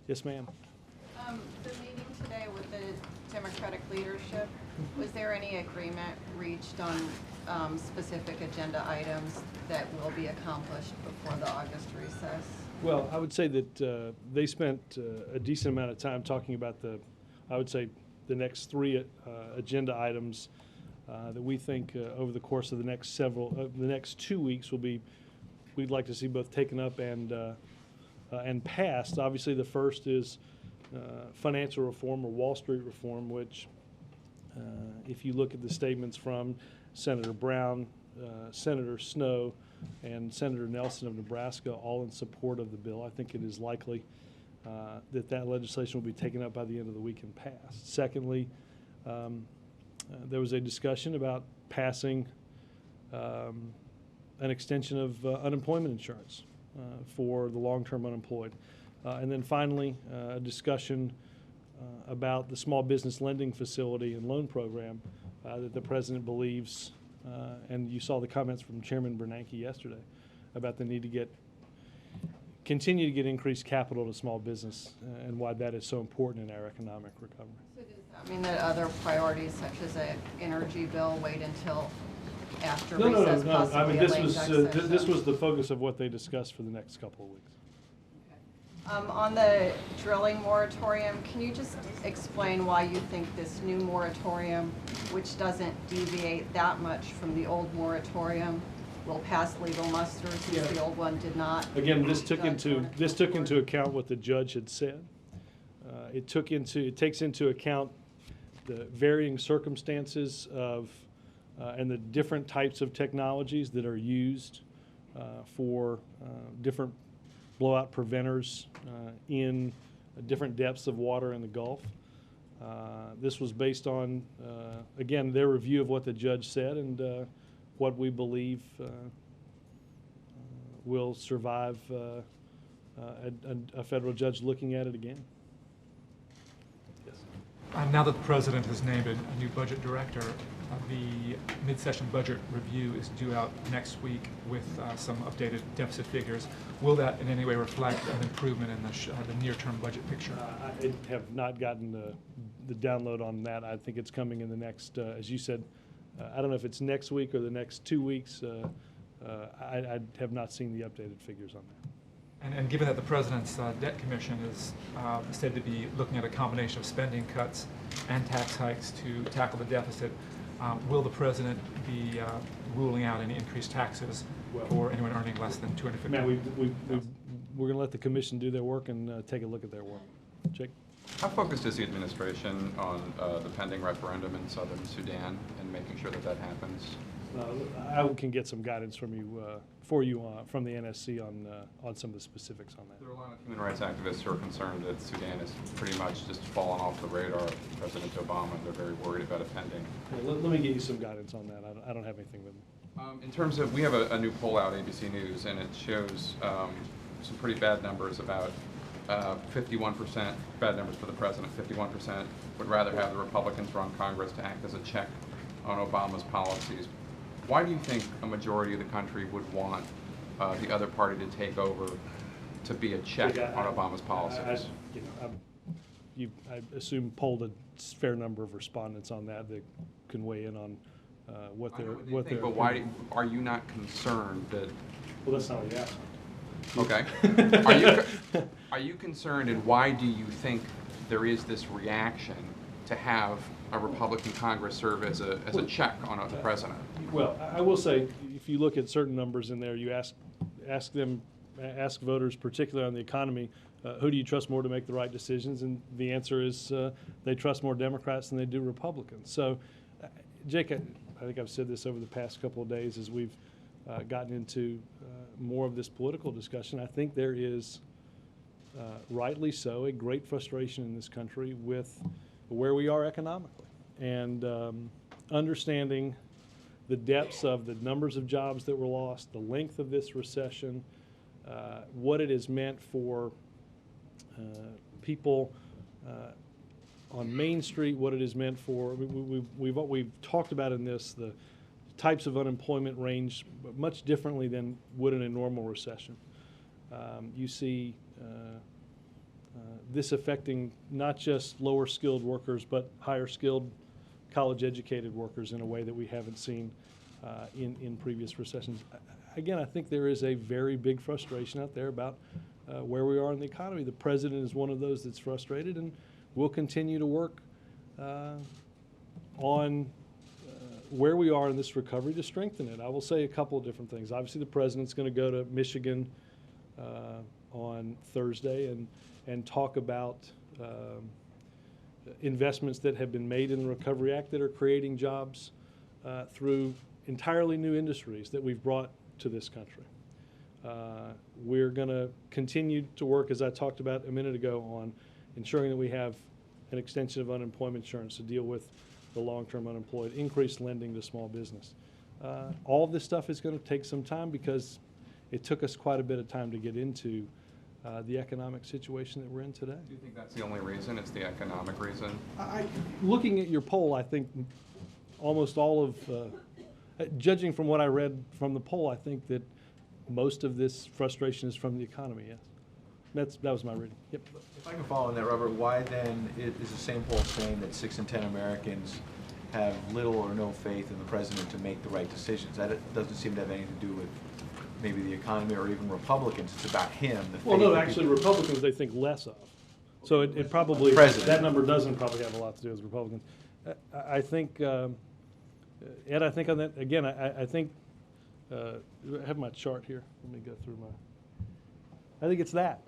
Yes, ma'am. The meeting today with the Democratic leadership, was there any agreement reached on specific agenda items that will be accomplished before the August recess? Well, I would say that they spent a decent amount of time talking about I would say, the next three agenda items that we think over the course of the next 2 weeks we'd like to see both taken up and passed. Obviously, the first is financial reform or Wall Street reform, which if you look at the statements from Senator Brown, Senator Snowe, and Senator Nelson of Nebraska, all in support of the bill, I think it is likely that legislation will be taken up by the end of the week and passed. Secondly, there was a discussion about passing an extension of unemployment insurance for the long-term unemployed. And then finally, a discussion about the small business lending facility and loan program that the president believes, and you saw the comments from Chairman Bernanke yesterday about the need to continue to get increased capital to small business and why that is so important in our economic recovery. So does that mean that other priorities such as an energy bill wait until after recess? No. I mean, this was the focus of what they discussed for the next couple of weeks. On the drilling moratorium, can you just explain why you think this new moratorium, which doesn't deviate that much from the old moratorium, will pass legal muster since the old one did not? Again, this took into account what the judge had said. It takes into account the varying circumstances of and the different types of technologies that are used for different blowout preventers in different depths of water in the Gulf. This was based on, again, their review of what the judge said and what we believe will survive a federal judge looking at it again. Yes. Now that the president has named a new budget director, the mid-session budget review is due out next week with some updated deficit figures. Will that in any way reflect an improvement in the near-term budget picture? I have not gotten the download on that. I think it's coming in the next, as you said, I don't know if it's next week or the next 2 weeks. I have not seen the updated figures on that. And given that the President's Debt Commission is said to be looking at a combination of spending cuts and tax hikes to tackle the deficit, will the President be ruling out any increased taxes for anyone earning less than $250,000? Matt, we're going to let the Commission do their work and take a look at their work. Jake? How focused is the administration on the pending referendum in southern Sudan and making sure that that happens? I can get some guidance from you, from the NSC on some of the specifics on that. There are a lot of human rights activists who are concerned that Sudan is pretty much just fallen off the radar of President Obama. They're very worried about it pending. Yeah, let me get you some guidance on that. I don't have anything with me. In terms of, we have a new poll out, ABC News, and it shows some pretty bad numbers about 51% bad numbers for the president. 51% would rather have the Republicans run Congress to act as a check on Obama's policies. Why do you think a majority of the country would want the other party to take over to be a check on Obama's policies? I assume polled a fair number of respondents on that can weigh in on what they're. But why are you not concerned that? Well, that's not what you asked. Okay. Are you concerned, and why do you think there is this reaction to have a Republican Congress serve as a check on the president? Well, I will say, if you look at certain numbers in there, you ask voters, particularly on the economy, who do you trust more to make the right decisions? And the answer is they trust more Democrats than they do Republicans. So, Jake, I think I've said this over the past couple of days as we've gotten into more of this political discussion. I think there is, rightly so, a great frustration in this country with where we are economically, and understanding the depths of the numbers of jobs that were lost, the length of this recession, what it has meant for people on Main Street, what it has meant for, we've talked about in this, the types of unemployment range much differently than would in a normal recession. You see this affecting not just lower skilled workers, but higher skilled, college educated workers in a way that we haven't seen in previous recessions. Again, I think there is a very big frustration out there about where we are in the economy. The president is one of those that's frustrated, and we'll continue to work on where we are in this recovery to strengthen it. I will say a couple of different things. Obviously, the president's going to go to Michigan on Thursday and talk about investments that have been made in the Recovery Act that are creating jobs through entirely new industries that we've brought to this country. We're going to continue to work, as I talked about a minute ago, on ensuring that we have an extension of unemployment insurance to deal with the long-term unemployed, increased lending to small business. All of this stuff is going to take some time because it took us quite a bit of time to get into the economic situation that we're in today. Do you think that's the only reason? It's the economic reason? Looking at your poll, I think almost all of, judging from what I read from the poll, I think that most of this frustration is from the economy, yes. That was my reading. Yep. If I can follow on that, Robert, why then is the same poll saying that 6 in 10 Americans have little or no faith in the president to make the right decisions? That doesn't seem to have anything to do with maybe the economy or even Republicans. It's about him. Well, no, actually, Republicans they think less of. So it probably, President. that number doesn't probably have a lot to do with Republicans. I think, Ed, I think on that, again, I think, I have my chart here. Let me go through I think it's that.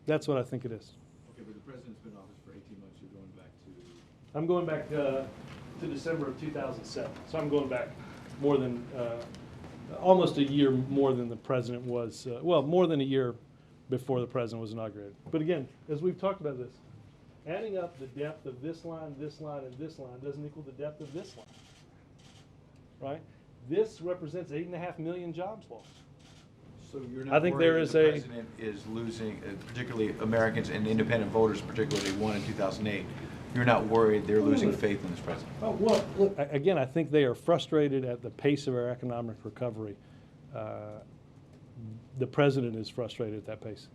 That's what I think it is. Okay, but the president's been in office for 18 months. You're going back to... I'm going back to December of 2007. So I'm going back more than, almost a year more than the president was, well, more than a year before the president was inaugurated. But again, as we've talked about this, adding up the depth of this line, and this line doesn't equal the depth of this line, right? This represents 8.5 million jobs lost. So you're not I think worried there that is the a- president is losing, particularly Americans and independent voters, particularly won in 2008. You're not worried they're losing faith in this president? Oh, well, look, again, I think they are frustrated at the pace of our economic recovery. The president is frustrated at that pace.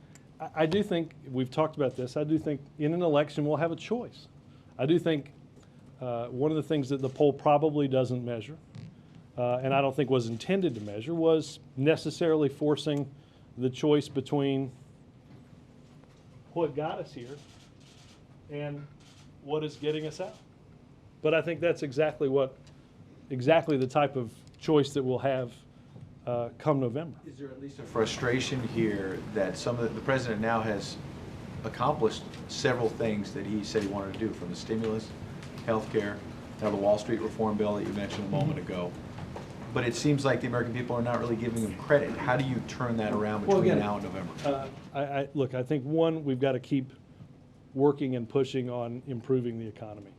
I do think, we've talked about this, I do think in an election we'll have a choice. I do think one of the things that the poll probably doesn't measure, and I don't think was intended to measure, was necessarily forcing the choice between what got us here and what is getting us out. But I think that's exactly the type of choice that we'll have come November. Is there at least a frustration here that some of the president now has accomplished several things that he said he wanted to do, from the stimulus, healthcare, now the Wall Street reform bill that you mentioned a moment ago. But it seems like the American people are not really giving him credit. How do you turn that around between Well, again, now and November? Look, I think one, we've got to keep working and pushing on improving the economy.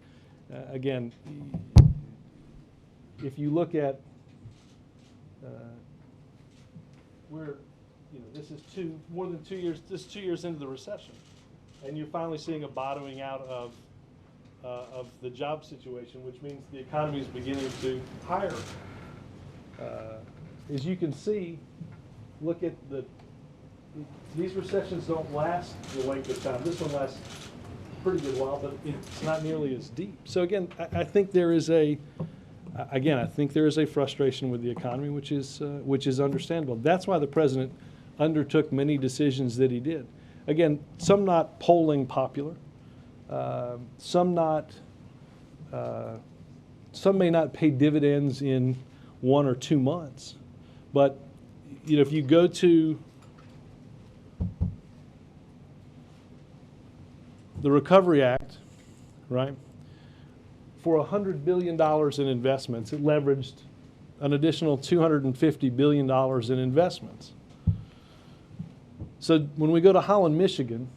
Again, if you look at, this is more than 2 years. This is 2 years into the recession, and you're finally seeing a bottoming out of the job situation, which means the economy is beginning to hire. As you can see, look at these recessions don't last the length of time. This one lasts a pretty good while, but it's not nearly as deep. So again, I think there is a frustration with the economy, which is understandable. That's why the president undertook many decisions that he did. Again, some not polling popular, some may not pay dividends in 1 or 2 months, but if you go to the Recovery Act, right, for $100 billion in investments, it leveraged an additional $250 billion in investments. So when we go to Holland, Michigan,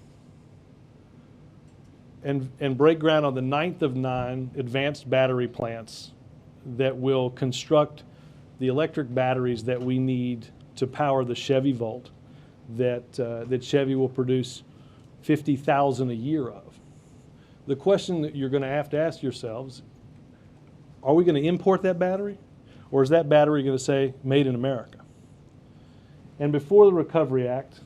and break ground on the 9th of 9 advanced battery plants that will construct the electric batteries that we need to power the Chevy Volt that Chevy will produce 50,000 a year of. The question that you're going to have to ask yourselves, are we going to import that battery, or is that battery going to say made in America? And before the Recovery Act,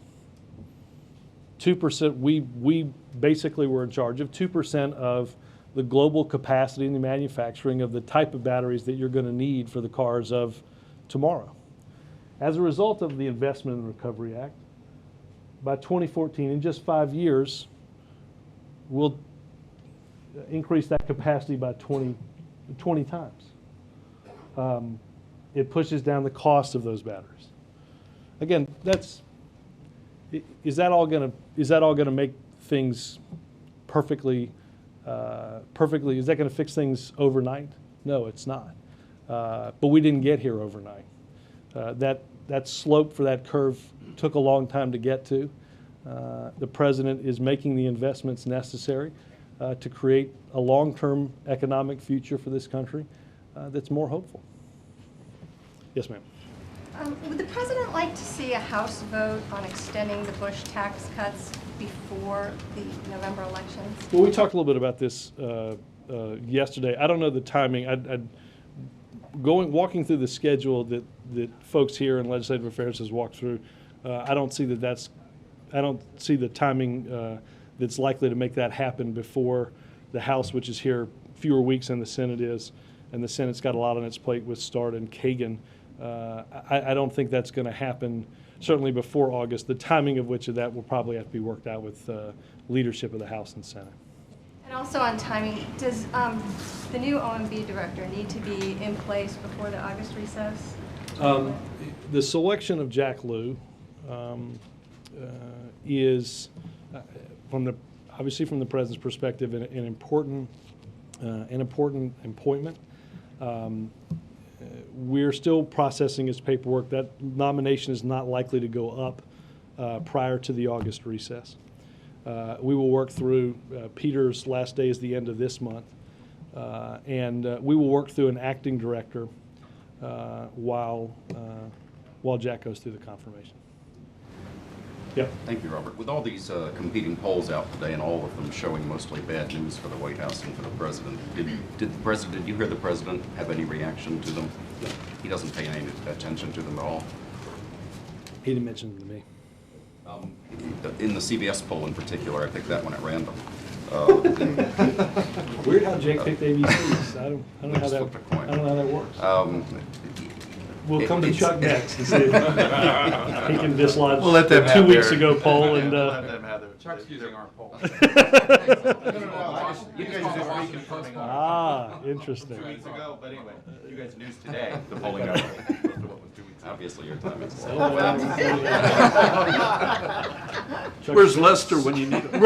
2%, we basically were in charge of 2% of the global capacity in the manufacturing of the type of batteries that you're going to need for the cars of tomorrow. As a result of the investment in the Recovery Act, by 2014, in just 5 years, we'll increase that capacity by 20 times. It pushes down the cost of those batteries. Again, is that all going to make things perfectly? Is that going to fix things overnight? No, it's not. But we didn't get here overnight. That slope for that curve took a long time to get to. The president is making the investments necessary to create a long-term economic future for this country that's more hopeful. Yes, ma'am. Would the president like to see a House vote on extending the Bush tax cuts before the November elections? Well, we talked a little bit about this yesterday. I don't know the timing. Walking through the schedule that folks here in Legislative Affairs has walked through, I don't see the timing that's likely to make that happen before the House, which is here fewer weeks than the Senate is, and the Senate's got a lot on its plate with Starr and Kagan. I don't think that's going to happen, certainly before August. The timing of which of that will probably have to be worked out with leadership of the House and Senate. And also on timing, does the new OMB director need to be in place before the August recess? The selection of Jack Lew is, obviously from the president's perspective, an important appointment. We're still processing his paperwork. That nomination is not likely to go up prior to the August recess. We will work through, Peter's last day is the end of this month, and we will work through an acting director while Jack goes through the confirmation. Yep. Thank you, Robert. With all these competing polls out today and all of them showing mostly bad news for the White House and for the president, did you hear the president have any reaction to them? He doesn't pay any attention to them at all. He didn't mention them to me. In the CBS poll in particular, I picked that one at random. Weird how Jake picked ABCs. I don't know how that. Flipped a coin. I don't know how that works. We'll come to it's- Chuck next to see if he can dislodge We'll let them the have 2 weeks their- ago poll and. Let them have their- Chuck's using our poll. You guys just reconfirming our Interesting. 2 weeks ago, but anyway, you guys news today, the polling number. What was 2 weeks ago. Obviously, your time is Oh, low. Chuck- Where's Lester when you need him?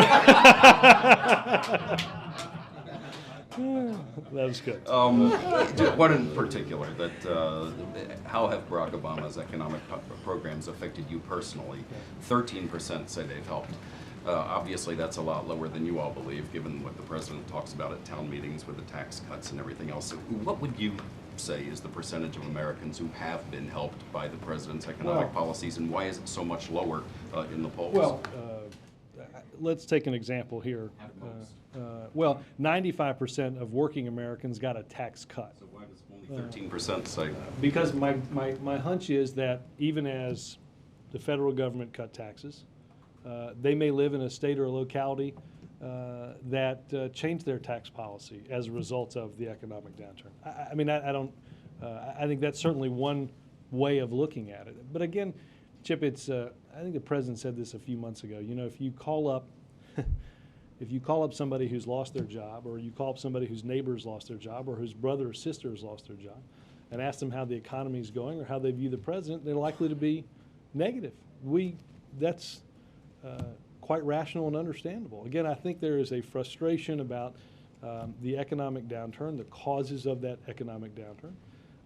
That was good. One in particular, how have Barack Obama's economic programs affected you personally? 13% say they've helped. Obviously, that's a lot lower than you all believe, given what the president talks about at town meetings with the tax cuts and everything else. So what would you say is the percentage of Americans who have been helped by the president's economic policies, and why is it so much lower in the polls? Well, let's take an example here. 95% of working Americans got a tax cut. So why does only 13% say? Because my hunch is that even as the federal government cut taxes, they may live in a state or a locality that changed their tax policy as a result of the economic downturn. I think that's certainly one way of looking at it. But again, Chip, I think the president said this a few months ago. You know, if you call up somebody who's lost their job, or you call up somebody whose neighbor's lost their job, or whose brother or sister has lost their job, and ask them how the economy is going or how they view the president, they're likely to be negative. That's quite rational and understandable. Again, I think there is a frustration about the economic downturn, the causes of that economic downturn,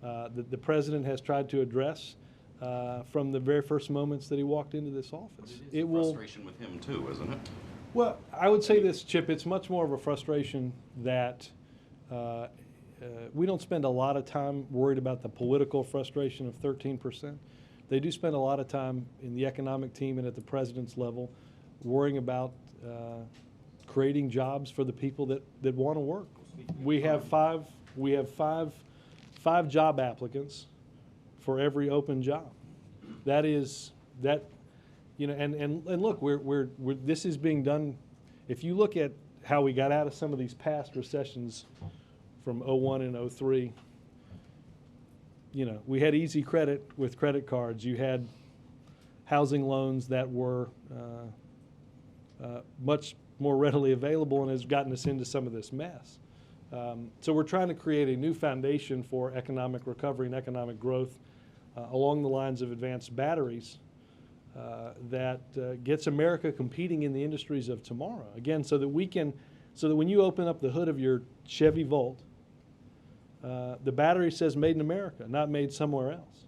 that the president has tried to address from the very first moments that he walked into this office. It will frustration with him too, isn't it? Well, I would say this, Chip, it's much more of a frustration that we don't spend a lot of time worried about the political frustration of 13%. They do spend a lot of time in the economic team and at the president's level worrying about creating jobs for the people that want to work. We have five job applicants for every open job. That is that, you know, and look, we're this is being done. If you look at how we got out of some of these past recessions from 01 and 03, you know, we had easy credit with credit cards. You had housing loans that were much more readily available and has gotten us into some of this mess. So we're trying to create a new foundation for economic recovery and economic growth along the lines of advanced batteries that gets America competing in the industries of tomorrow. Again, so that when you open up the hood of your Chevy Volt, the battery says made in America, not made somewhere else.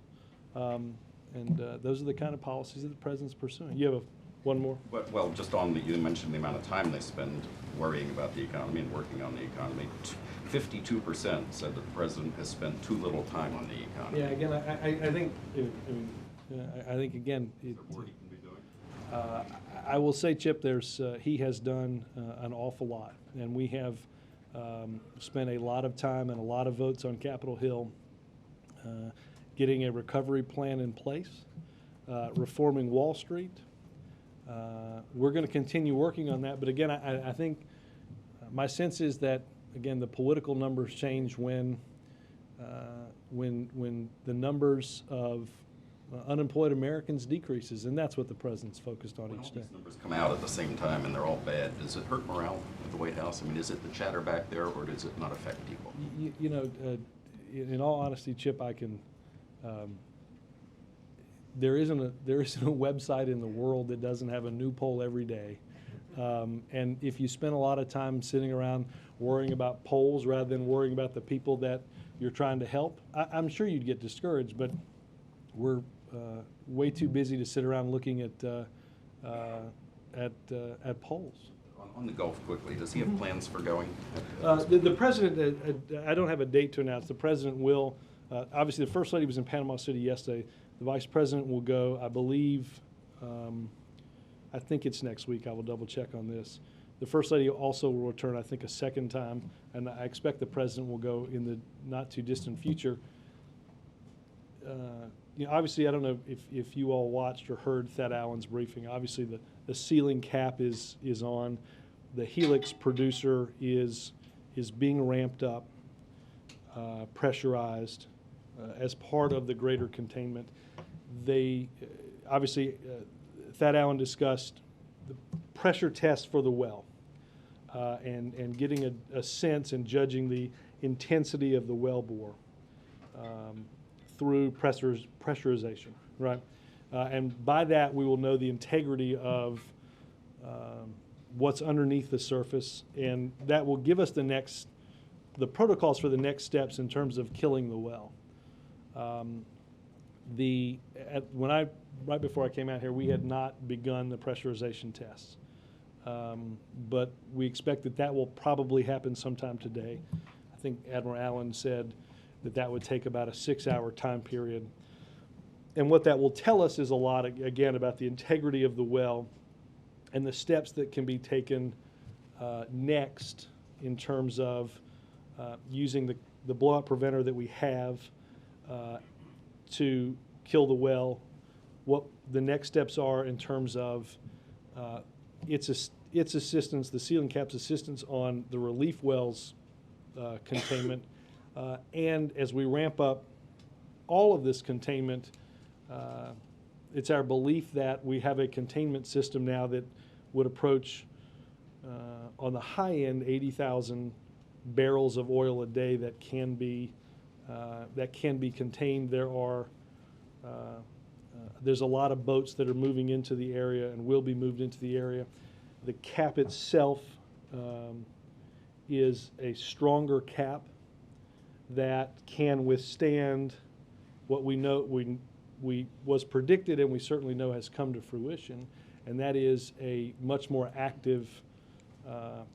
Those are the kind of policies that the president's pursuing. You have one more? Well, just on you mentioned the amount of time they spend worrying about the economy and working on the economy. 52% said that the president has spent too little time on the economy. Yeah, again, I think again, Is there more he can be doing? I will say, Chip, he has done an awful lot, and we have spent a lot of time and a lot of votes on Capitol Hill getting a recovery plan in place, reforming Wall Street. We're going to continue working on that, but again, I think my sense is that, again, the political numbers change when the numbers of unemployed Americans decreases, and that's what the president's focused on When each all day. these numbers come out at the same time and they're all bad, does it hurt morale at the White House? I mean, is it the chatter back there, or does it not affect people? You know, in all honesty, Chip, I can. There isn't a website in the world that doesn't have a new poll every day. And if you spend a lot of time sitting around worrying about polls rather than worrying about the people that you're trying to help, I'm sure you'd get discouraged. But we're way too busy to sit around looking at polls. On the Gulf, quickly, does he have plans for going? The president, I don't have a date to announce. The president will. Obviously, the First Lady was in Panama City yesterday. The Vice President will go, I believe, I think it's next week. I will double check on this. The First Lady also will return, I think, a second time, and I expect the President will go in the not too distant future. You know, obviously, I don't know if you all watched or heard Thad Allen's briefing. Obviously, the ceiling cap is on. The Helix producer is being ramped up, pressurized as part of the greater containment. They obviously, Thad Allen discussed the pressure test for the well and getting a sense and judging the intensity of the well bore through pressurization, right? And by that, we will know the integrity of what's underneath the surface, and that will give us the protocols for the next steps in terms of killing the well. Right before I came out here, we had not begun the pressurization tests, but we expect that will probably happen sometime today. I think Admiral Allen said that would take about a 6-hour time period. And what that will tell us is a lot, again, about the integrity of the well and the steps that can be taken next in terms of using the blowout preventer that we have to kill the well, what the next steps are in terms of its assistance, the ceiling cap's assistance on the relief wells containment, and as we ramp up all of this containment, it's our belief that we have a containment system now that would approach, on the high end, 80,000 barrels of oil a day that can be contained. There's a lot of boats that are moving into the area and will be moved into the area. The cap itself is a stronger cap that can withstand what we know was predicted, and we certainly know has come to fruition, and that is a much more active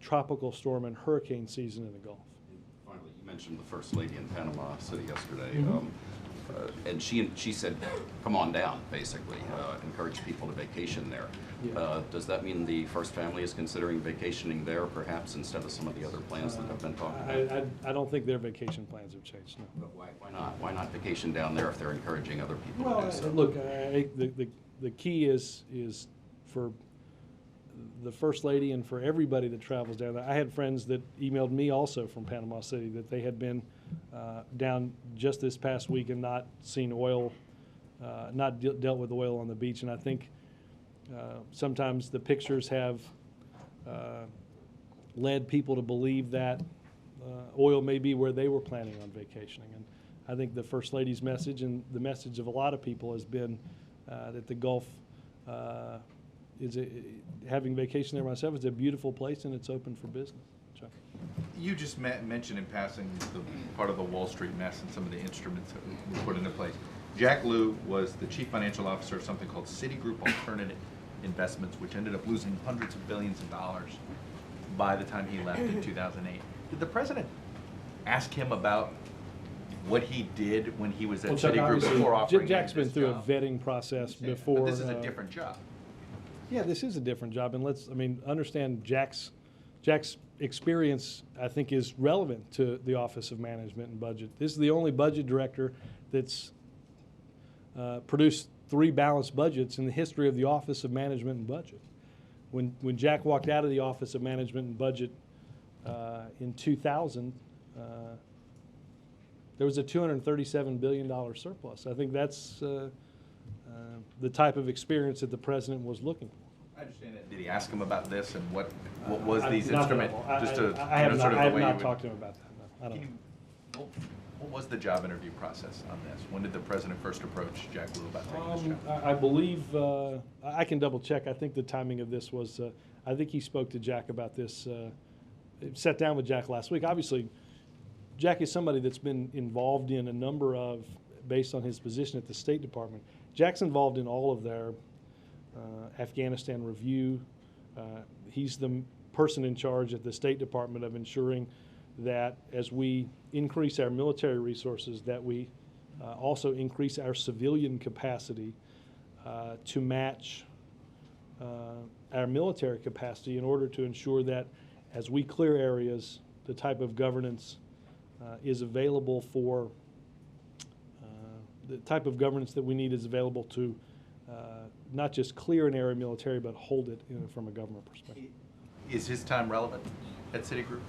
tropical storm and hurricane season in the Gulf. Finally, you mentioned the First Lady in Panama City yesterday, Mm-hmm. and she said, "Come on down," basically, encourage people to vacation there. Yeah. Does that mean the First Family is considering vacationing there, perhaps instead of some of the other plans that have been talked about? I don't think their vacation plans have changed, no. But why not? Why not vacation down there if they're encouraging other people to Well, do so? look, the key is for the First Lady and for everybody that travels down there. I had friends that emailed me also from Panama City that they had been down just this past week and not seen oil, dealt with oil on the beach. And I think sometimes the pictures have led people to believe that oil may be where they were planning on vacationing. And I think the First Lady's message and the message of a lot of people has been that the Gulf is having vacation there myself. It's a beautiful place and it's open for business. Chuck. You just mentioned in passing the part of the Wall Street mess and some of the instruments that were put into place. Jack Lew was the chief financial officer of something called Citigroup Alternative Investments, which ended up losing hundreds of billions of dollars by the time he left in 2008. Did the president ask him about what he did when he was at Chuck, Citigroup obviously, before offering Jack's him been this through job? a vetting process before. But this is a different job. Yeah, this is a different job, and understand Jack's experience, I think, is relevant to the Office of Management and Budget. This is the only budget director that's produced 3 balanced budgets in the history of the Office of Management and Budget. When Jack walked out of the Office of Management and Budget in 2000, there was a $237 billion surplus. I think that's the type of experience that the president was looking for. I understand that. Did he ask him about this and what was these Not that instruments? I- Just to I have sort of not, the I have way you not would- talked to him about that. No, I don't know. What was the job interview process on this? When did the president first approach Jack Lew about taking this job? I believe, I can double check. I think the timing of this was, I think he spoke to Jack about this, sat down with Jack last week. Obviously, Jack is somebody that's been involved in a number of, based on his position at the State Department. Jack's involved in all of their Afghanistan review. He's the person in charge at the State Department of ensuring that as we increase our military resources, that we also increase our civilian capacity to match our military capacity in order to ensure that as we clear areas, the type of governance is available for, the type of governance that we need is available to not just clear an area military, but hold it from a government perspective. Is his time relevant at Citigroup?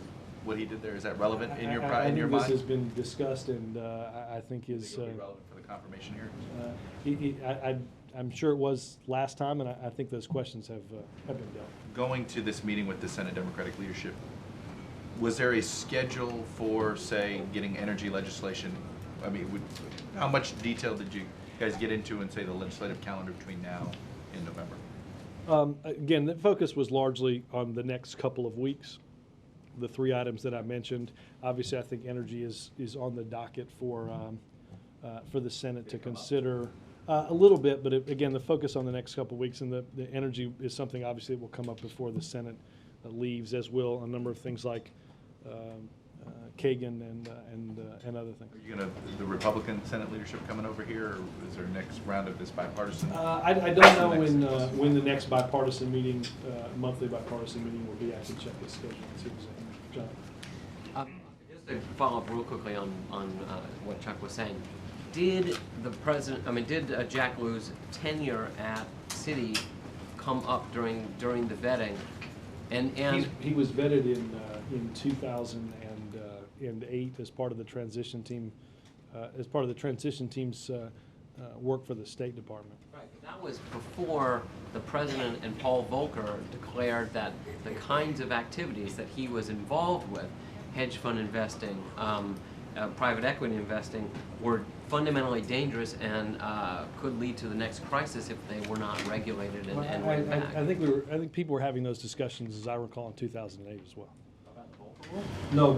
What he did there, is that relevant in your I in your think mind? this has been discussed, and I think Think is. it'll be relevant for the confirmation hearings? I'm sure it was last time, and I think those questions have been dealt. Going to this meeting with the Senate Democratic leadership, was there a schedule for, say, getting energy legislation? I mean, how much detail did you guys get into in, say, the legislative calendar between now and November? Again, the focus was largely on the next couple of weeks. The 3 items that I mentioned. Obviously, I think energy is on the docket for the Senate to consider a little bit, but again, the focus on the next couple of weeks, and the energy is something obviously that will come up before the Senate leaves, as will a number of things like Kagan and other things. Are you the Republican Senate leadership coming over here, or is there a next round of this bipartisan? I don't know when the next bipartisan meeting, monthly bipartisan meeting will be. I can check the schedule and see exactly. John. Just to follow up real quickly on what Chuck was saying, did the president, did Jack Lew's tenure at Citi come up during the vetting? And He was vetted in 2008 as part of the transition team, team's work for the State Department. right, but that was before the president and Paul Volcker declared that the kinds of activities that he was involved with, hedge fund investing, private equity investing, were fundamentally dangerous and could lead to the next crisis if they were not regulated and went back. I think people were having those discussions, as I recall, in 2008 as well. About the Volcker rule? No,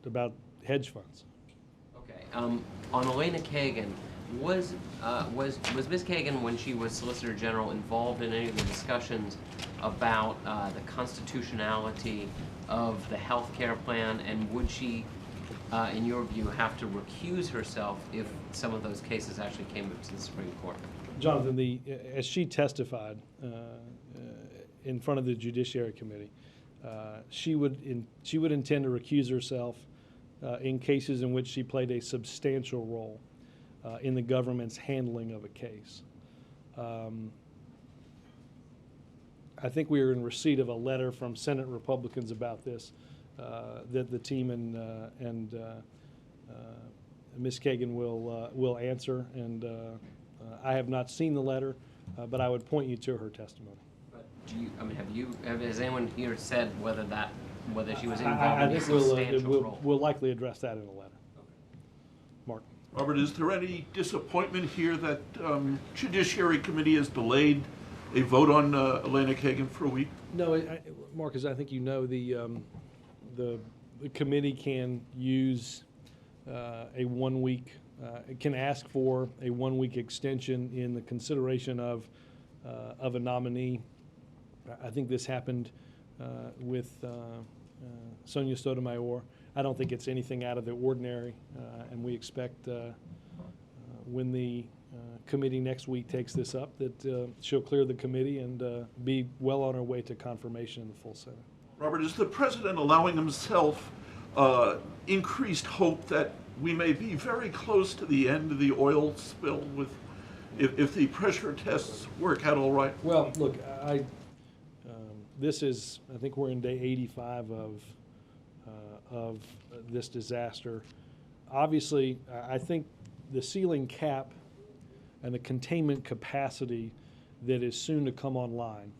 about hedge funds. Okay. On Elena Kagan, was Ms. Kagan, when she was Solicitor General, involved in any of the discussions about the constitutionality of the health care plan, and would she, in your view, have to recuse herself if some of those cases actually came up to the Supreme Court? Jonathan, as she testified in front of the Judiciary Committee, she would intend to recuse herself in cases in which she played a substantial role in the government's handling of a case. I think we are in receipt of a letter from Senate Republicans about this, that the team and Ms. Kagan will answer. And I have not seen the letter, but I would point you to her testimony. But do you, I mean, has anyone here said whether she was I involved in a think substantial role? we'll likely address that in a letter. Mark. Robert, is there any disappointment here that Judiciary Committee has delayed a vote on Elena Kagan for a week? No, Mark, as I think you know, the committee can use a 1 week, it can ask for a 1 week extension in the consideration of a nominee. I think this happened with Sonia Sotomayor. I don't think it's anything out of the ordinary, and we expect when the committee next week takes this up that she'll clear the committee and be well on her way to confirmation in the full Senate. Robert, is the president allowing himself increased hope that we may be very close to the end of the oil spill with, if the pressure tests work out all right? Well, look, this is, I think we're in day 85 of this disaster. Obviously, I think the ceiling cap and the containment capacity that is soon to come online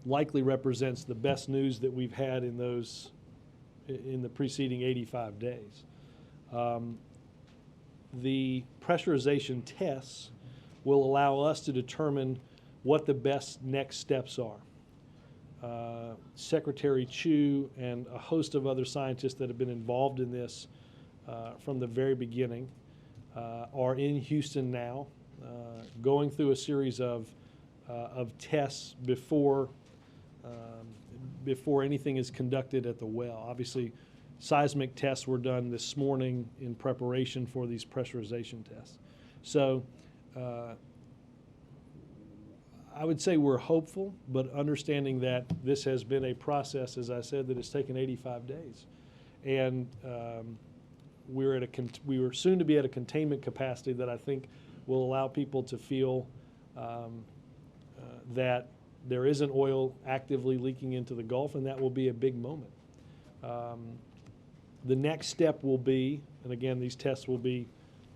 likely represents the best news that we've had in the preceding 85 days. The pressurization tests will allow us to determine what the best next steps are. Secretary Chu and a host of other scientists that have been involved in this from the very beginning are in Houston now, going through a series of tests before anything is conducted at the well. Obviously, seismic tests were done this morning in preparation for these pressurization tests. So I would say we're hopeful, but understanding that this has been a process, as I said, that has taken 85 days. And we were soon to be at a containment capacity that I think will allow people to feel that there isn't oil actively leaking into the Gulf, and that will be a big moment. The next step will be, and again, these tests will be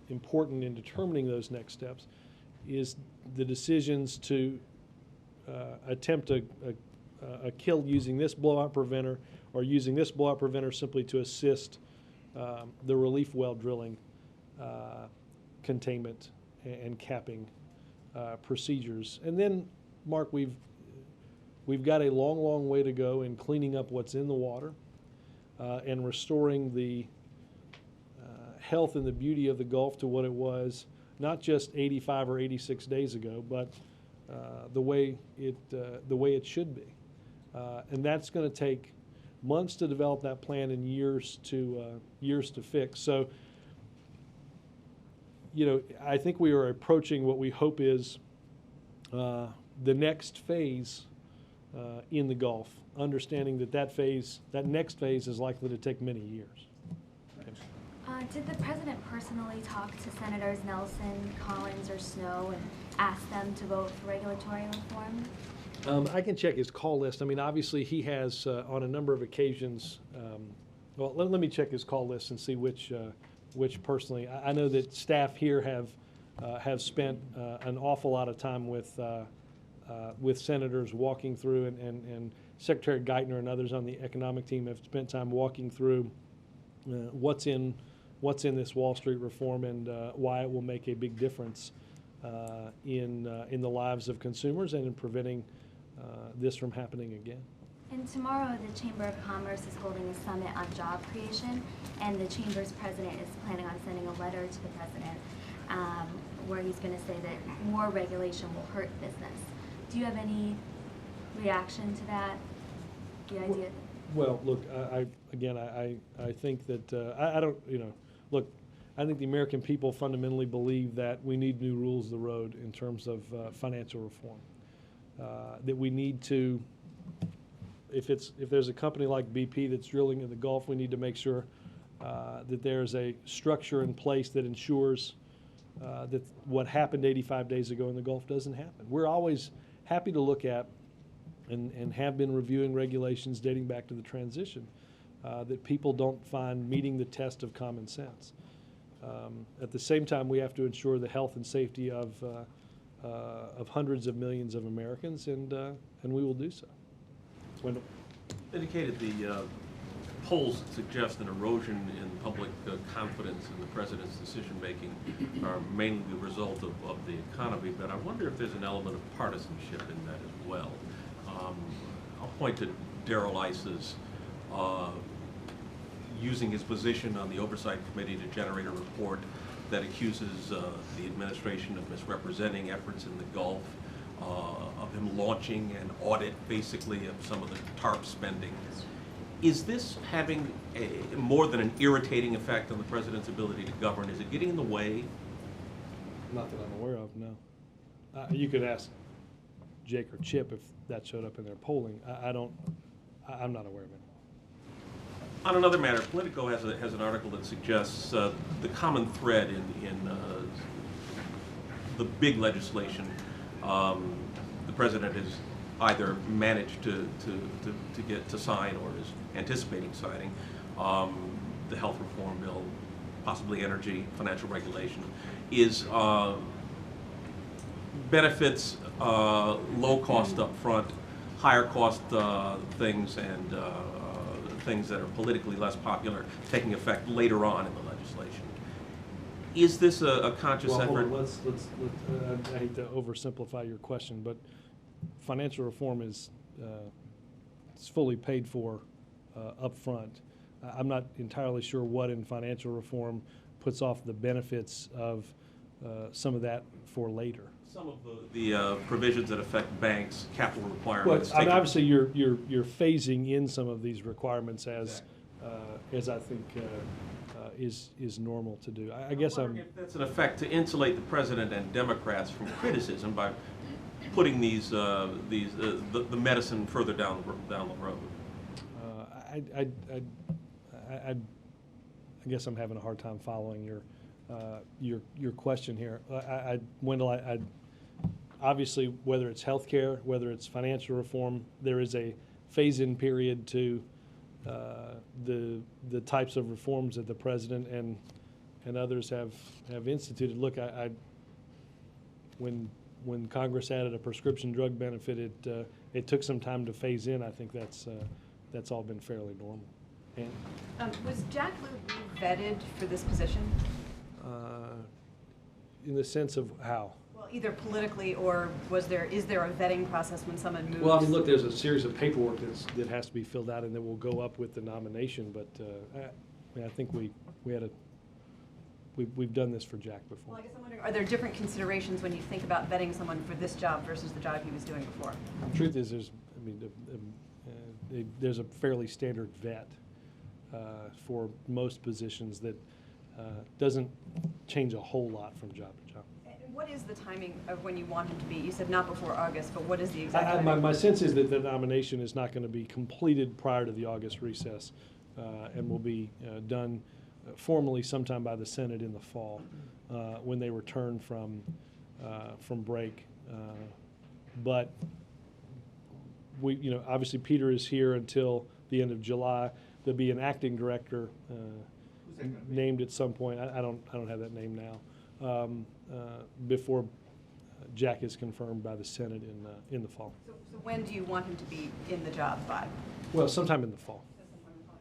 important in determining those next steps, is the decisions to attempt a kill using this blowout preventer or using this blowout preventer simply to assist the relief well drilling containment and capping procedures. And then, Mark, we've got a long, long way to go in cleaning up what's in the water and restoring the health and the beauty of the Gulf to what it was, not just 85 or 86 days ago, but the way it should be. And that's going to take months to develop that plan and years to fix. So, you know, I think we are approaching what we hope is the next phase in the Gulf, understanding that that next phase is likely to take many years. Did the president personally talk to Senators Nelson, Collins, or Snow and ask them to vote for regulatory reform? I can check his call list. I mean, obviously, he has on a number of occasions. Well, let me check his call list and see which personally. I know that staff here have spent an awful lot of time with senators walking through, and Secretary Geithner and others on the economic team have spent time walking through what's in this Wall Street reform and why it will make a big difference in the lives of consumers and in preventing this from happening again. And tomorrow, the Chamber of Commerce is holding a summit on job creation, and the Chamber's president is planning on sending a letter to the president where he's going to say that more regulation will hurt business. Do you have any reaction to that? The idea? Well, look, I think that I don't, look, I think the American people fundamentally believe that we need new rules of the road in terms of financial reform. That we need to, if there's a company like BP that's drilling in the Gulf, we need to make sure that there's a structure in place that ensures that what happened 85 days ago in the Gulf doesn't happen. We're always happy to look at and have been reviewing regulations dating back to the transition that people don't find meeting the test of common sense. At the same time, we have to ensure the health and safety of hundreds of millions of Americans, and we will do so. Wendell? Indicated the polls that suggest an erosion in public confidence in the president's decision-making are mainly the result of the economy, but I wonder if there's an element of partisanship in that as well. I'll point to Darrell Iss's using his position on the Oversight Committee to generate a report that accuses the administration of misrepresenting efforts in the Gulf, of him launching an audit, basically, of some of the TARP spending. Is this having more than an irritating effect on the president's ability to govern? Is it getting in the way? Not that I'm aware of, no. You could ask Jake or Chip if that showed up in their polling. I'm not aware of it. On another matter, Politico has an article that suggests the common thread in the big legislation the president has either managed to get to sign or is anticipating signing, the health reform bill, possibly energy, financial regulation, is benefits low cost up front, higher cost things, and things that are politically less popular taking effect later on in the legislation. Is this a conscious Well, effort? hold on, I hate to oversimplify your question, but financial reform is it's fully paid for up front. I'm not entirely sure what in financial reform puts off the benefits of some of that for later. Some of the provisions that affect banks, capital requirements. Well, I mean, obviously, you're phasing in some of these requirements as I think is normal to do. I guess I'm. If that's an effect to insulate the president and Democrats from criticism by putting the medicine further down the road. I guess I'm having a hard time following your question here. Wendell, obviously, whether it's health care, whether it's financial reform, there is a phase-in period to the types of reforms that the president and others have instituted. Look, when Congress added a prescription drug benefit, it took some time to phase in. I think that's all been fairly normal. And Was Jack Lew vetted for this position? in the sense of how? Well, either politically or is there a vetting process when someone moves? Well, I mean, look, there's a series of paperwork that has to be filled out and that will go up with the nomination. But I think we've done this for Jack before. Well, I guess I'm wondering, are there different considerations when you think about vetting someone for this job versus the job he was doing before? The truth is, there's a fairly standard vet for most positions that doesn't change a whole lot from job to job. And what is the timing of when you want him to be? You said not before August, but what is the exact timing? My sense is that the nomination is not going to be completed prior to the August recess and will be done formally sometime by the Senate in the fall when they return from break. But obviously Peter is here until the end of July. There'll be an acting director named at some point. I don't have that name now. Before Jack is confirmed by the Senate in the fall. So when do you want him to be in the job by? Well, sometime in the fall.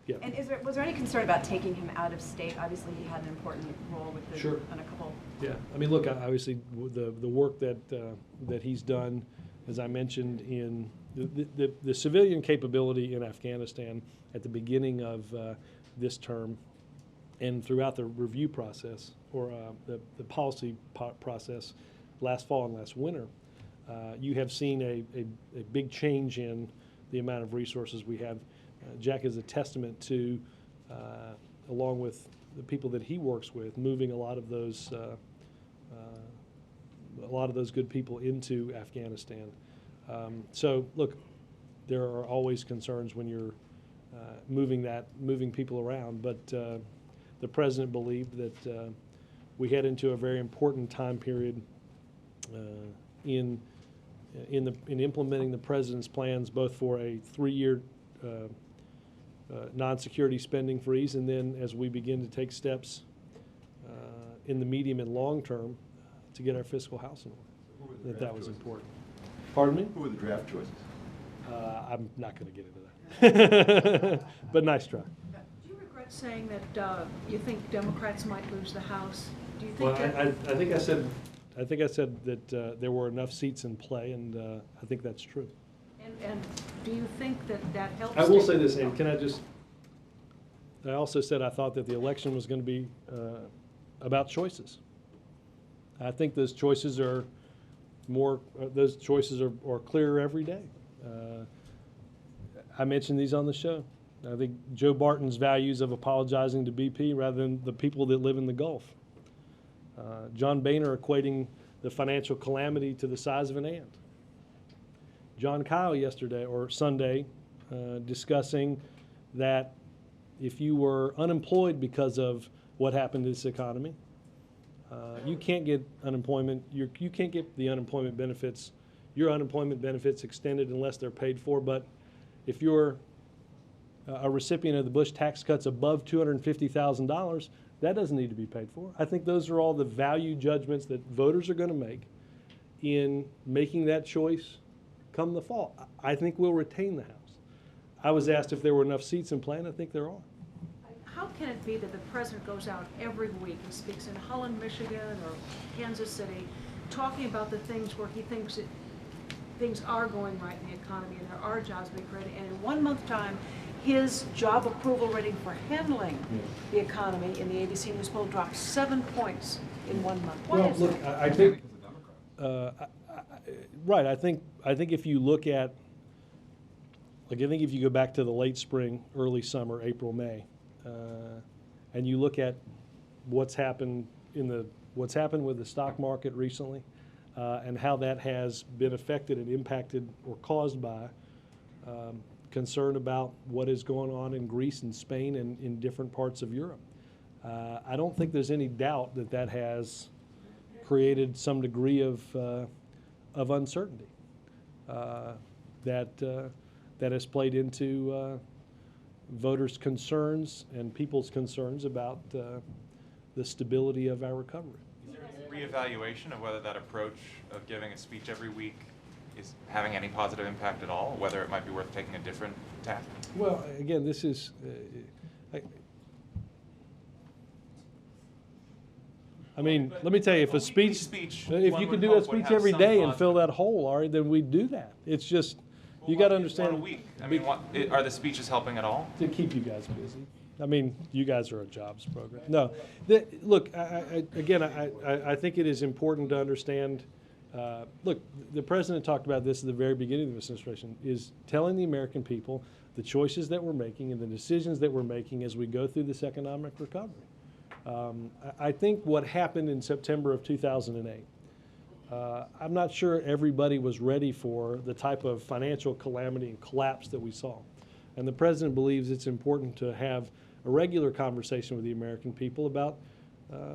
Yeah. And was there any concern about taking him out of state? Obviously, he had an important role with Sure. on a couple. Yeah, I mean, look, obviously, the work that he's done, as I mentioned, in the civilian capability in Afghanistan at the beginning of this term and throughout the review process or the policy process last fall and last winter, you have seen a big change in the amount of resources we have. Jack is a testament to, along with the people that he works with, moving a lot of those good people into Afghanistan. So, look, there are always concerns when you're moving people around, but the president believed that we head into a very important time period in implementing the president's plans, both for a 3-year non-security spending freeze, and then as we begin to take steps in the medium and long term to get our fiscal house in order. That was important. Pardon me? Who were the draft choices? I'm not going to get into that. But nice try. Do you regret saying that you think Democrats might lose the House? Do you think Well, that? I think I said that there were enough seats in play, and I think that's true. And do you think that that helps? I will say this, and can I just? I also said I thought that the election was going to be about choices. I think those choices are more. Those choices are clearer every day. I mentioned these on the show. I think Joe Barton's values of apologizing to BP rather than the people that live in the Gulf. John Boehner equating the financial calamity to the size of an ant. John Kyle yesterday or Sunday discussing that if you were unemployed because of what happened to this economy, you can't get unemployment. You can't get the unemployment benefits, your unemployment benefits extended unless they're paid for. But if you're a recipient of the Bush tax cuts above $250,000, that doesn't need to be paid for. I think those are all the value judgments that voters are going to make in making that choice come the fall. I think we'll retain the House. I was asked if there were enough seats in play, and I think there are. How can it be that the president goes out every week and speaks in Holland, Michigan, or Kansas City, talking about the things where he thinks that things are going right in the economy and there are jobs being created, and in 1 month time, his job approval rating for handling the economy in the ABC News poll dropped 7 points in 1 month? Why is Look, that? I think, right. I think if you look at, like, I think if you go back to the late spring, early summer, April, May, and you look at what's happened with the stock market recently, and how that has been affected and impacted or caused by concern about what is going on in Greece and Spain and in different parts of Europe. I don't think there's any doubt that that has created some degree of uncertainty that has played into voters' concerns and people's concerns about the stability of our recovery. Is there any reevaluation of whether that approach of giving a speech every week is having any positive impact at all, whether it might be worth taking a different tack? Well, again, this is, I mean, let me tell you, if a speech, if you could do a speech every day and fill that hole, Ari, then we'd do that. It's just, you got to understand. 1 week. I mean, are the speeches helping at all? To keep you guys busy. I mean, you guys are a jobs program. No, look, I think it is important to understand. Look, the president talked about this at the very beginning of this administration, is telling the American people the choices that we're making and the decisions that we're making as we go through this economic recovery. I think what happened in September of 2008, I'm not sure everybody was ready for the type of financial calamity and collapse that we saw. And the president believes it's important to have a regular conversation with the American people about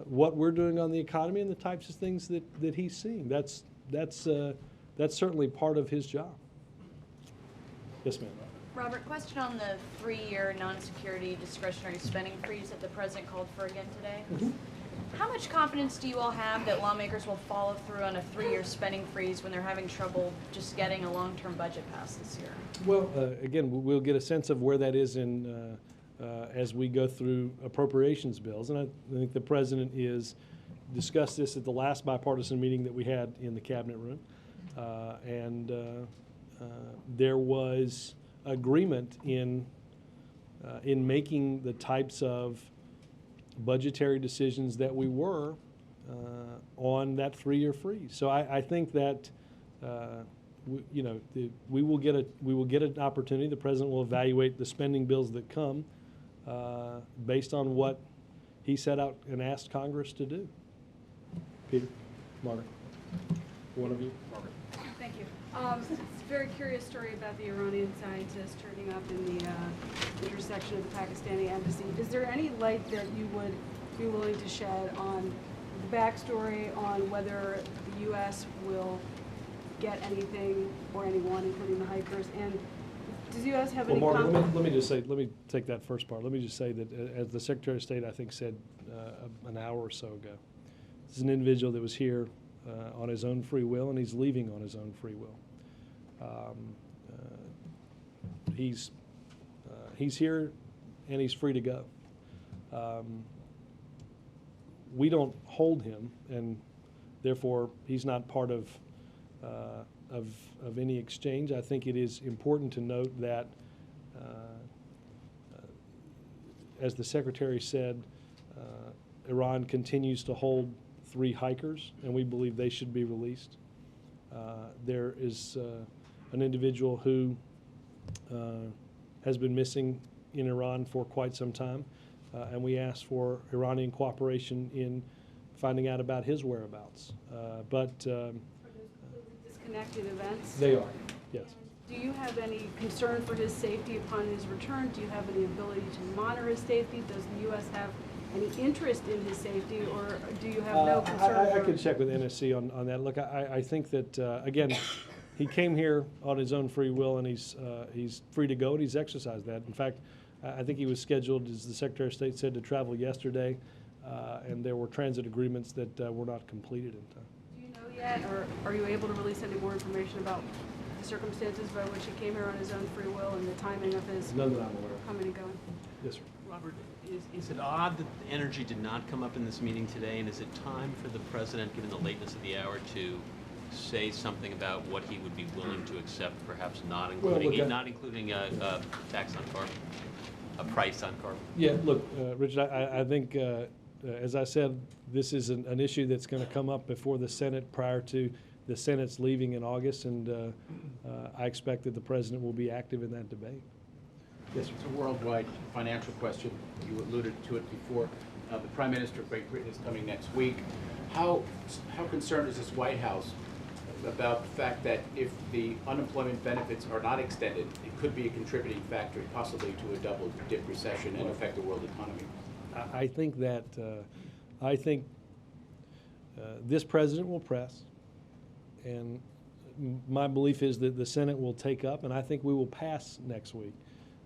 what we're doing on the economy and the types of things that he's seeing. That's certainly part of his job. Yes, ma'am. Robert, question on the 3-year non-security discretionary spending freeze that the president called for again today. Mm-hmm. How much confidence do you all have that lawmakers will follow through on a 3-year spending freeze when they're having trouble just getting a long-term budget passed this year? Well, again, we'll get a sense of where that is in as we go through appropriations bills. And I think the president is discussed this at the last bipartisan meeting that we had in the cabinet room. There was agreement in making the types of budgetary decisions that we were on that 3-year freeze. So I think that we will get an opportunity. The president will evaluate the spending bills that come based on what he set out and asked Congress to do. Peter, Margaret, one of you. Margaret. Thank you. It's a very curious story about the Iranian scientist turning up in the intersection of the Pakistani embassy. Is there any light that you would be willing to shed on backstory on whether the U.S. will get anything or anyone, including the hikers? And does the U.S. have Well, any Margaret, confidence? let me just say, let me take that first part. Let me just say that as the Secretary of State, I think, said an hour or so ago, this is an individual that was here on his own free will, and he's leaving on his own free will. He's here, and he's free to go. We don't hold him, and therefore he's not part of any exchange. I think it is important to note that, as the Secretary said, Iran continues to hold 3 hikers, and we believe they should be released. There is an individual who has been missing in Iran for quite some time, and we asked for Iranian cooperation in finding out about his whereabouts. Disconnected events? They are, yes. Do you have any concern for his safety upon his return? Do you have any ability to monitor his safety? Does the U.S. have any interest in his safety, or do you have no concern? I could check with NSC on that. Look, I think that, again, he came here on his own free will, and he's free to go, and he's exercised that. In fact, I think he was scheduled, as the Secretary of State said, to travel yesterday, and there were transit agreements that were not completed in time. Do you know yet, or are you able to release any more information about the circumstances by which he came here on his own free will and the timing of his None that I'm aware of. coming and going? Yes, sir. Robert, is it odd that energy did not come up in this meeting today, and is it time for the president, given the lateness of the hour, to say something about what he would be willing to accept, perhaps not including a tax on carbon, a price on carbon? Yeah, look, Richard, I think, as I said, this is an issue that's going to come up before the Senate prior to the Senate's leaving in August, and I expect that the president will be active in that debate. Yes, sir. It's a worldwide financial question. You alluded to it before. The Prime Minister of Great Britain is coming next week. How concerned is this White House about the fact that if the unemployment benefits are not extended, it could be a contributing factor possibly to a double-dip recession and affect the world economy? I think that this president will press, and my belief is that the Senate will take up, and I think we will pass next week,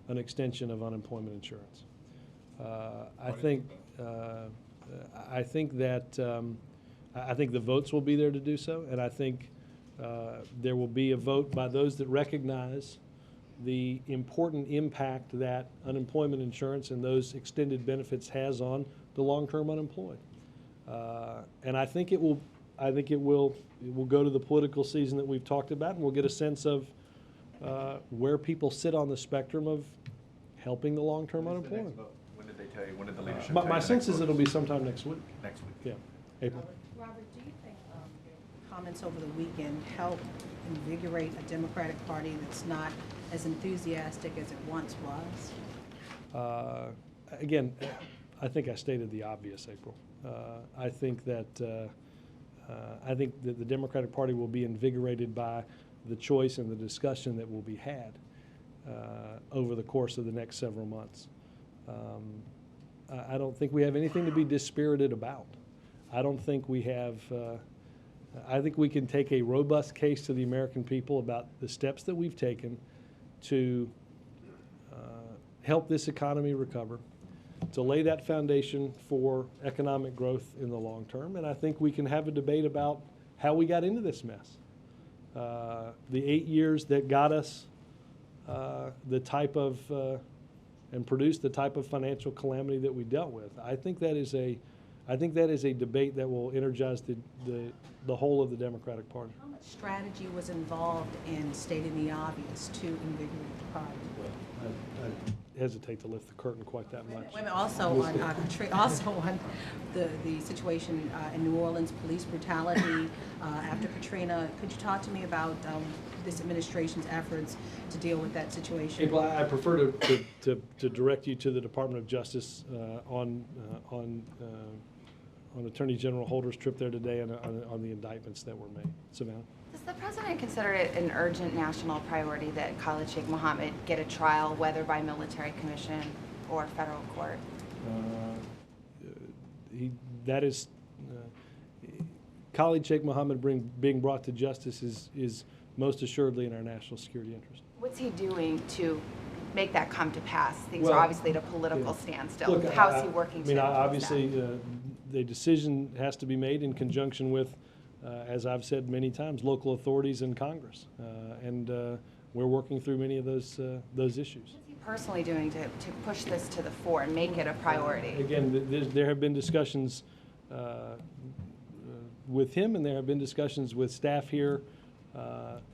an extension of unemployment insurance. I think the votes will be there to do so, and I think there will be a vote by those that recognize the important impact that unemployment insurance and those extended benefits has on the long-term unemployed. And I think it will go to the political season that we've talked about, and we'll get a sense of where people sit on the spectrum of helping the long-term unemployed. When did they tell you? When did the leadership My sense is it'll be sometime next week. Next week. Yeah, April. Robert, do you think comments over the weekend help invigorate a Democratic Party that's not as enthusiastic as it once was? Again, I think I stated the obvious, April. I think that the Democratic Party will be invigorated by the choice and the discussion that will be had over the course of the next several months. I don't think we have anything to be dispirited about. I don't think we have, I think we can take a robust case to the American people about the steps that we've taken to help this economy recover, to lay that foundation for economic growth in the long term. And I think we can have a debate about how we got into this mess. The 8 years that got us the type of, and produced the type of financial calamity that we dealt with. I think that is a debate that will energize the whole of the Democratic Party. How much strategy was involved in stating the obvious to invigorate the party? I hesitate to lift the curtain quite that much. Also on the situation in New Orleans, police brutality after Katrina. Could you talk to me about this administration's efforts to deal with that situation? April, I prefer to direct you to the Department of Justice on Attorney General Holder's trip there today and on the indictments that were made. Savannah? Does the president consider it an urgent national priority that Khalid Sheikh Mohammed get a trial, whether by military commission or federal court? Khalid Sheikh Mohammed being brought to justice is most assuredly in our national security interest. What's he doing to make that come to pass? Things Well, are obviously at a political yeah. standstill. Look, How is he working I mean, to obviously, the decision has to be made in conjunction with, as I've said many times, local authorities and Congress, and we're working through many of those issues. What's he personally doing to push this to the fore and make it a priority? Again, there have been discussions with him, and there have been discussions with staff here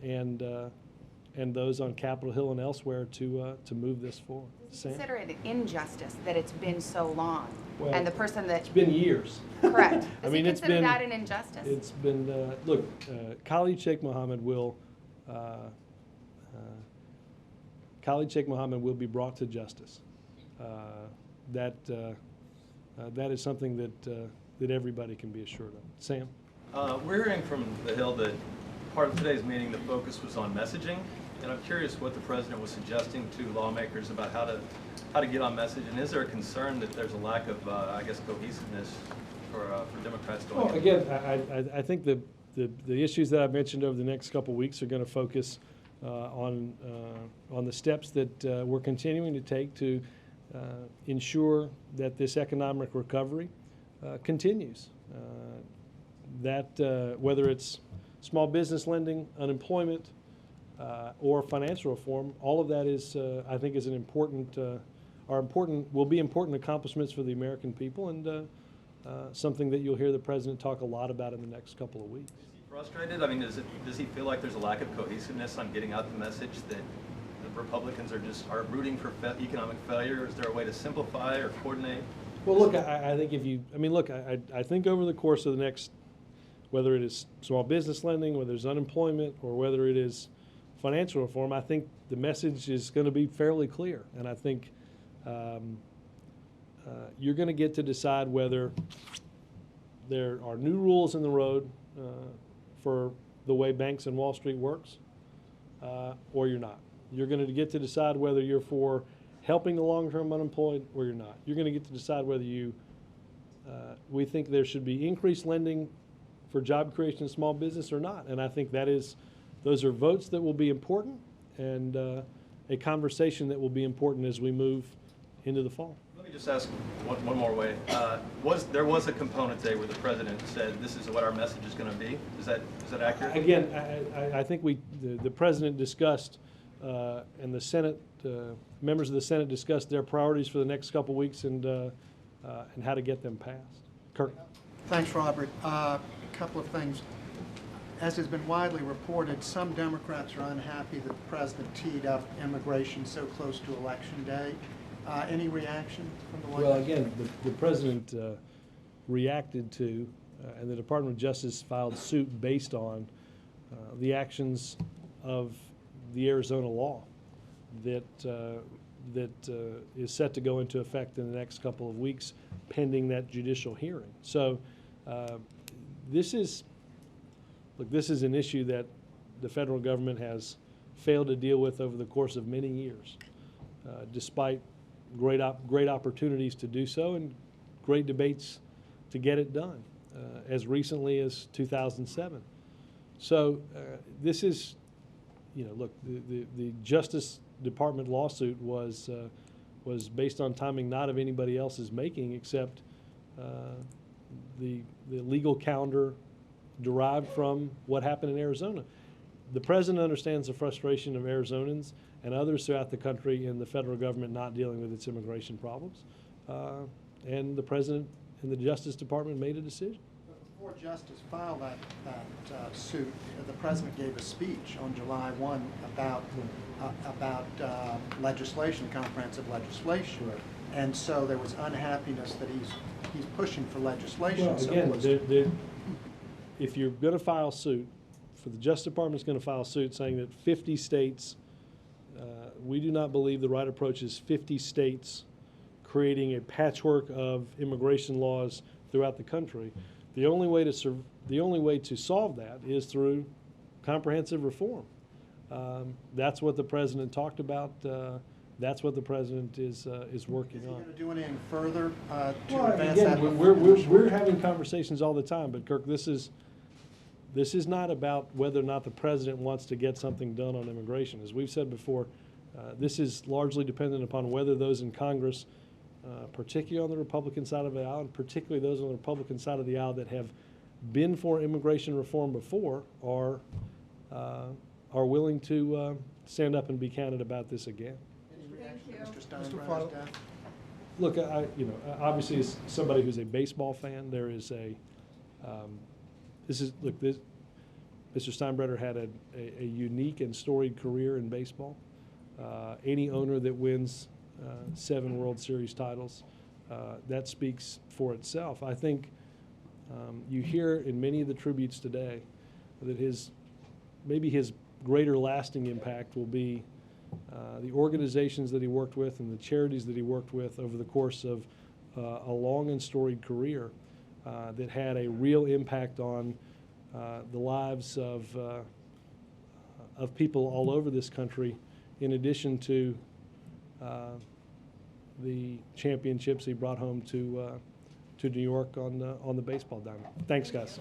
and those on Capitol Hill and elsewhere to move this forward. Sam? Consider it an injustice that it's been so long, Well, and the person that it's been years. correct. I Does mean, he it's consider been that an injustice? It's been look. Khalid Sheikh Mohammed will be brought to justice. That is something that everybody can be assured of. Sam? We're hearing from the Hill that part of today's meeting, the focus was on messaging, and I'm curious what the president was suggesting to lawmakers about how to get on message, and is there a concern that there's a lack of, I guess, cohesiveness for Democrats going Well, again, I think the issues that I've mentioned over the next couple of weeks are going to focus on the steps that we're continuing to take to ensure that this economic recovery continues. Whether it's small business lending, unemployment, or financial reform, all of that is, I think, is an will be important accomplishments for the American people, and something that you'll hear the president talk a lot about in the next couple of weeks. frustrated? I mean, does he feel like there's a lack of cohesiveness on getting out the message that the Republicans are rooting for economic failure? Is there a way to simplify or coordinate? Well, look, I think I think over the course of the next, whether it is small business lending, whether it's unemployment, or whether it is financial reform, I think the message is going to be fairly clear. And I think you're going to get to decide whether there are new rules in the road for the way banks and Wall Street works, or you're not. You're going to get to decide whether you're for helping the long-term unemployed or you're not. You're going to get to decide whether we think there should be increased lending for job creation in small business or not. And I think those are votes that will be important, and a conversation that will be important as we move into the fall. Let me just ask one more way. There was a component today where the president said this is what our message is going to be. Is that accurate? Again, I think the president discussed, and the Senate members of the Senate discussed their priorities for the next couple weeks and how to get them passed. Kirk. Thanks, Robert. A couple of things. As has been widely reported, some Democrats are unhappy that the president teed up immigration so close to Election Day. Any reaction from the White House? Well, again, the president reacted to, and the Department of Justice filed suit based on the actions of the Arizona law that is set to go into effect in the next couple of weeks, pending that judicial hearing. So this is an issue that the federal government has failed to deal with over the course of many years, despite great opportunities to do so and great debates to get it done, as recently as 2007. So this is, look, the Justice Department lawsuit was based on timing not of anybody else's making, except the legal calendar derived from what happened in Arizona. The president understands the frustration of Arizonans and others throughout the country in the federal government not dealing with its immigration problems. And the president and the Justice Department made a decision. Before Justice filed that suit, the president gave a speech on July 1 about legislation, comprehensive legislation. Right. And so there was unhappiness that he's pushing for legislation. Well, so again, if you're going to file suit, for the Justice Department is going to file suit saying that 50 states, we do not believe the right approach is 50 states creating a patchwork of immigration laws throughout the country. The only way to solve that is through comprehensive reform. That's what the president talked about. That's what the president is working on. Is he going to do anything further to well, advance again, that? We're having conversations all the time, but Kirk, this is this is not about whether or not the president wants to get something done on immigration. As we've said before, this is largely dependent upon whether those in Congress, particularly on the Republican side of the aisle, and particularly those on the Republican side of the aisle that have been for immigration reform before, are willing to stand up and be candid about this again. Mr. Steinbrenner, staff? Look, obviously, as somebody who's a baseball fan, there is Mr. Steinbrenner had a unique and storied career in baseball. Any owner that wins 7 World Series titles, that speaks for itself. I think you hear in many of the tributes today that maybe his greater lasting impact will be the organizations that he worked with and the charities that he worked with over the course of a long and storied career that had a real impact on the lives of people all over this country, in addition to the championships he brought home to New York on the baseball diamond. Thanks, guys.